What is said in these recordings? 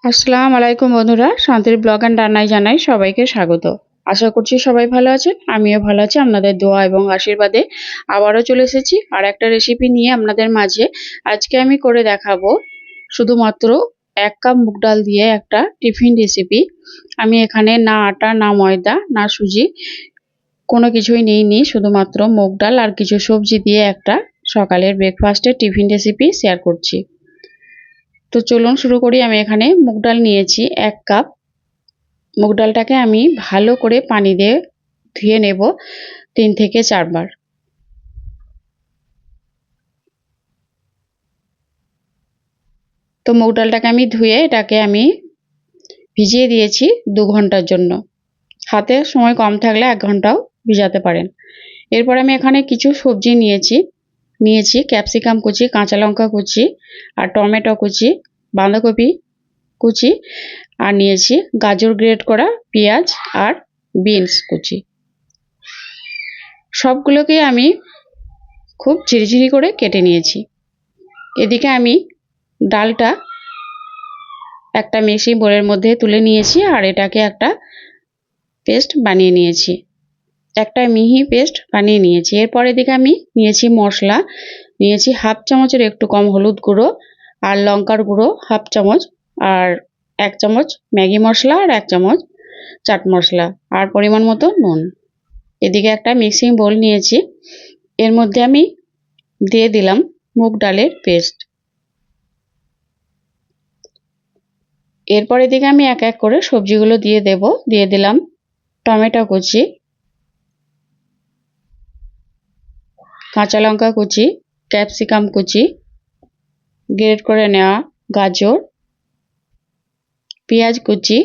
আসসালামু আলাইকুম বন্ধুরা, শান্তির ব্লগ অ্যান্ড রান্নায় জানাই সবাইকে স্বাগত। আশা করছি সবাই ভালো আছেন, আমিও ভালো আছি। আপনাদের দোয়া এবং আশীর্বাদে আবারও চলে এসেছি আর একটা রেসিপি নিয়ে আপনাদের মাঝে। আজকে আমি করে দেখাবো শুধুমাত্র 1 কাপ মুগ ডাল দিয়ে একটা টিফিন রেসিপি। আমি এখানে না আটা, না ময়দা, না সুজি, কোনো কিছুই নিইনি, শুধুমাত্র মুগ ডাল আর কিছু সবজি দিয়ে একটা সকালের ব্রেকফাস্টের টিফিন রেসিপি শেয়ার করছি। তো চলুন শুরু করি। আমি এখানে মুগ ডাল নিয়েছি 1 কাপ। মুগ ডালটাকে আমি ভালো করে পানি দিয়ে ধুয়ে নেব 3 থেকে 4 বার। তো মুগ ডালটাকে আমি ধুয়ে এটাকে আমি ভিজিয়ে দিয়েছি 2 ঘন্টার জন্য। হাতে সময় কম থাকলে 1 ঘন্টাও ভিজাতে পারেন। এরপর আমি এখানে কিছু সবজি নিয়েছি ক্যাপসিকাম কুচি, কাঁচা লঙ্কা কুচি, আর টমেটো কুচি, বাঁধাকপি কুচি, আর নিয়েছি গাজর গ্রেট করা, পেঁয়াজ আর বিনস কুচি। সবগুলোকে আমি খুব ঝিরিঝিরি করে কেটে নিয়েছি। এদিকে আমি ডালটা একটা মিক্সিং বোলের মধ্যে তুলে নিয়েছি আর এটাকে একটা পেস্ট বানিয়ে নিয়েছি, একটা মিহি পেস্ট বানিয়ে নিয়েছি। এরপর এদিকে আমি নিয়েছি মশলা, নিয়েছি হাফ চামচের একটু কম হলুদ গুঁড়ো আর লঙ্কার গুঁড়ো হাফ চামচ, আর 1 চামচ ম্যাগি মশলা আর 1 চামচ চাট মশলা, আর পরিমাণ মতো নুন। এদিকে একটা মিক্সিং বোল নিয়েছি, এর মধ্যে আমি দিয়ে দিলাম মুগ ডালের পেস্ট। এরপর এদিকে আমি এক এক করে সবজিগুলো দিয়ে দেব। দিয়ে দিলাম টমেটো কুচি, কাঁচা লঙ্কা কুচি, ক্যাপসিকাম কুচি, গ্রেট করে নেওয়া গাজর, পেঁয়াজ কুচি,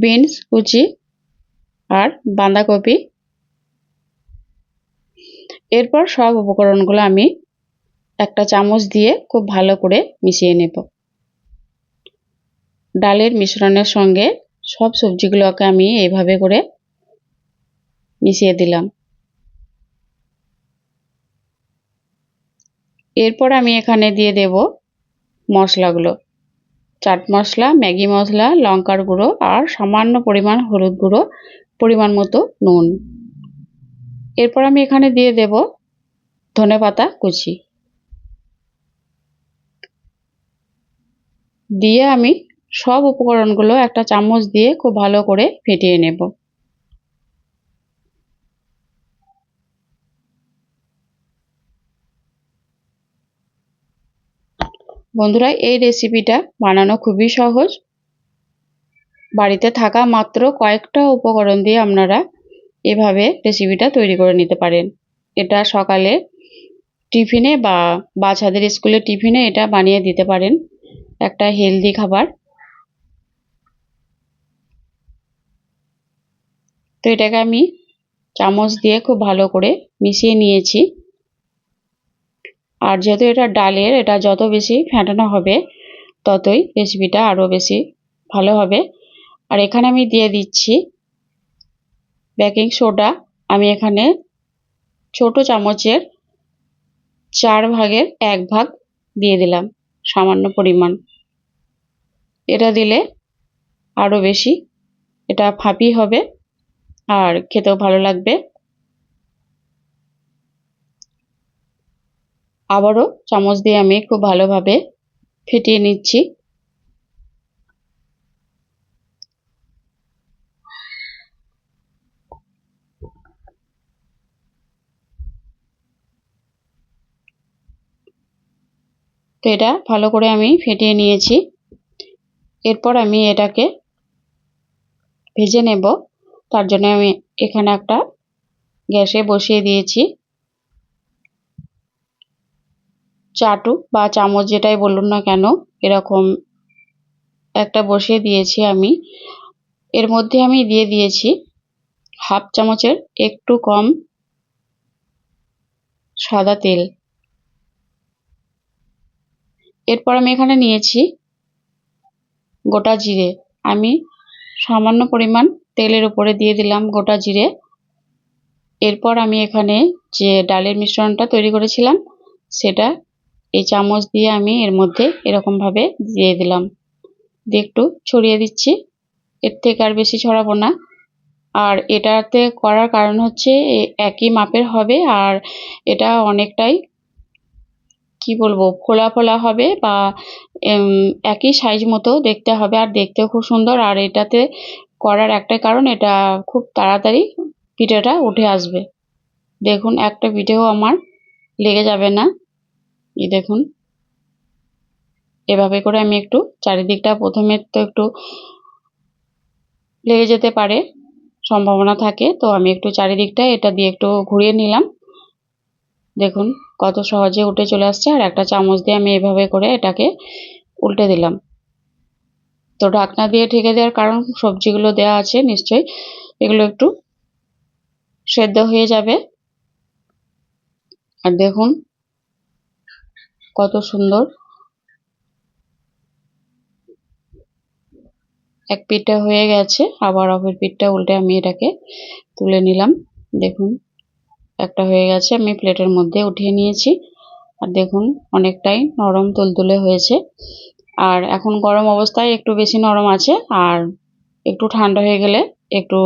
বিনস কুচি আর বাঁধাকপি। এরপর সব উপকরণগুলো আমি একটা চামচ দিয়ে খুব ভালো করে মিশিয়ে নেব। ডালের মিশ্রণের সঙ্গে সব সবজিগুলোকে আমি এইভাবে করে মিশিয়ে দিলাম। এরপর আমি এখানে দিয়ে দেব মশলাগুলো, চাট মশলা, ম্যাগি মশলা, লঙ্কার গুঁড়ো আর সামান্য পরিমাণ হলুদ গুঁড়ো, পরিমাণ মতো নুন। এরপর আমি এখানে দিয়ে দেব ধনেপাতা কুচি। দিয়ে আমি সব উপকরণগুলো একটা চামচ দিয়ে খুব ভালো করে ফেটিয়ে নেব। বন্ধুরা, এই রেসিপিটা বানানো খুবই সহজ। বাড়িতে থাকা মাত্র কয়েকটা উপকরণ দিয়ে আপনারা এভাবে রেসিপিটা তৈরি করে নিতে পারেন। এটা সকালে টিফিনে বা বাচ্চাদের স্কুলের টিফিনে এটা বানিয়ে দিতে পারেন, একটা হেলদি খাবার। তো এটাকে আমি চামচ দিয়ে খুব ভালো করে মিশিয়ে নিয়েছি। আর যেহেতু এটা ডালের, এটা যত বেশি ফেটানো হবে ততই রেসিপিটা আরও বেশি ভালো হবে। আর এখানে আমি দিয়ে দিচ্ছি বেকিং সোডা। আমি এখানে ছোট চামচের 4 ভাগের 1 ভাগ দিয়ে দিলাম, সামান্য পরিমাণ। এটা দিলে আরও বেশি এটা ফাঁপি হবে আর খেতেও ভালো লাগবে। আবারও চামচ দিয়ে আমি খুব ভালোভাবে ফেটিয়ে নিচ্ছি। তো এটা ভালো করে আমি ফেটিয়ে নিয়েছি। এরপর আমি এটাকে ভেজে নেব। তার জন্য আমি এখানে একটা গ্যাসে বসিয়ে দিয়েছি, চাটু বা চামচ যেটাই বলুন না কেন, এরকম একটা বসিয়ে দিয়েছি আমি। এর মধ্যে আমি দিয়ে দিয়েছি হাফ চামচের একটু কম সাদা তেল। এরপর আমি এখানে নিয়েছি গোটা জিরে। আমি সামান্য পরিমাণ তেলের উপরে দিয়ে দিলাম গোটা জিরে। এরপর আমি এখানে যে ডালের মিশ্রণটা তৈরি করেছিলাম সেটা এই চামচ দিয়ে আমি এর মধ্যে এরকম ভাবে দিয়ে দিলাম, দিয়ে একটু ছড়িয়ে দিচ্ছি। এর থেকে আর বেশি ছড়াবো না। আর এটাতে করার কারণ হচ্ছে একই মাপের হবে, আর এটা অনেকটাই কি বলবো ফোলা ফোলা হবে, বা একই সাইজ মতো দেখতে হবে, আর দেখতেও খুব সুন্দর। আর এটাতে করার একটাই কারণ, এটা খুব তাড়াতাড়ি পিঠেটা উঠে আসবে। দেখুন একটা পিঠেও আমার লেগে যাবে না। এই দেখুন, এভাবে করে আমি একটু চারিদিকটা, প্রথমে তো একটু লেগে যেতে পারে, সম্ভাবনা থাকে, তো আমি একটু চারিদিকটা এটা দিয়ে একটু ঘুরিয়ে নিলাম। দেখুন কত সহজে উঠে চলে আসছে। আর একটা চামচ দিয়ে আমি এভাবে করে এটাকে উল্টে দিলাম। তো ঢাকনা দিয়ে ঢেকে দেওয়ার কারণ, সবজিগুলো দেওয়া আছে নিশ্চয়ই, এগুলো একটু সেদ্ধ হয়ে যাবে। আর দেখুন কত সুন্দর, এক পিঠটা হয়ে গেছে, আবার অপর পিঠটা উল্টে আমি এটাকে তুলে নিলাম। দেখুন একটা হয়ে গেছে, আমি প্লেটের মধ্যে উঠিয়ে নিয়েছি। আর দেখুন অনেকটাই নরম তুলতুলে হয়েছে। আর এখন গরম অবস্থায় একটু বেশি নরম আছে, আর একটু ঠান্ডা হয়ে গেলে একটু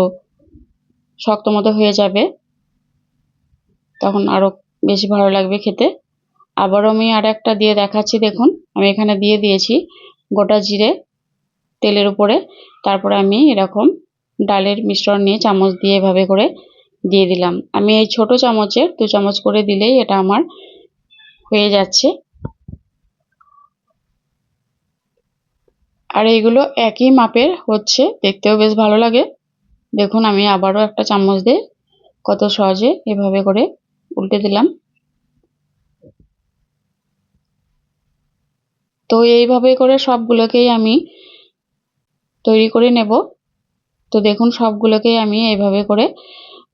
শক্ত মতো হয়ে যাবে, তখন আরো বেশি ভালো লাগবে খেতে। আবারও আমি আর একটা দিয়ে দেখাচ্ছি। দেখুন আমি এখানে দিয়ে দিয়েছি গোটা জিরে তেলের উপরে, তারপরে আমি এরকম ডালের মিশ্রণ নিয়ে চামচ দিয়ে এভাবে করে দিয়ে দিলাম। আমি এই ছোট চামচের 2 চামচ করে দিলেই এটা আমার হয়ে যাচ্ছে। আর এইগুলো একই মাপের হচ্ছে, দেখতেও বেশ ভালো লাগে। দেখুন আমি আবারও একটা চামচ দিয়ে কত সহজে এভাবে করে উল্টে দিলাম। তো এইভাবে করে সবগুলোকেই আমি তৈরি করে নেব। তো দেখুন সবগুলোকেই আমি এইভাবে করে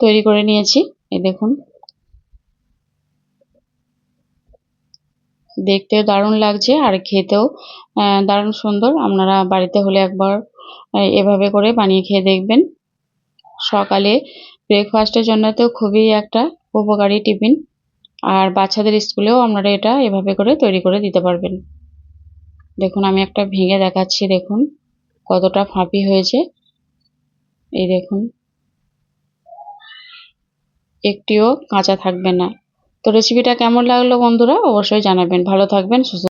তৈরি করে নিয়েছি। এই দেখুন দেখতেও দারুণ লাগছে, আর খেতেও দারুণ সুন্দর। আপনারা বাড়িতে হলে একবার এভাবে করে বানিয়ে খেয়ে দেখবেন। সকালে ব্রেকফাস্টের জন্য তো খুবই একটা উপকারী টিফিন, আর বাচ্চাদের স্কুলেও আপনারা এটা এভাবে করে তৈরি করে দিতে পারবেন। দেখুন আমি একটা ভেঙে দেখাচ্ছি, দেখুন কতটা ফাঁপি হয়েছে। এই দেখুন একটিও কাঁচা থাকবে না। তো রেসিপিটা কেমন লাগলো বন্ধুরা, অবশ্যই জানাবেন। ভালো থাকবেন, সুস্থ